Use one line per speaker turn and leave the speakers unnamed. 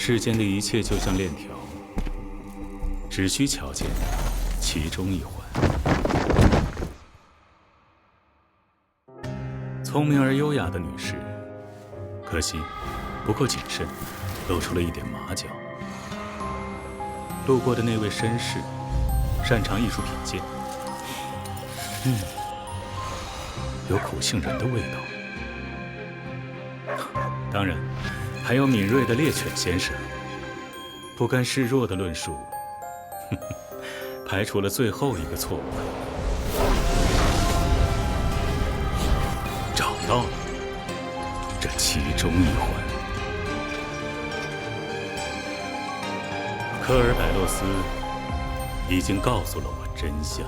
世间的一切就像链条，只需瞧见其中一环。聪明而优雅的女士，可惜不够谨慎，露出了一点马脚。路过的那位绅士，擅长艺术品鉴，有苦杏仁的味道。当然，还有敏锐的猎犬先生，不甘示弱的论述，排除了最后一个错误。找到了这其中一环。科尔百洛斯已经告诉了我真相。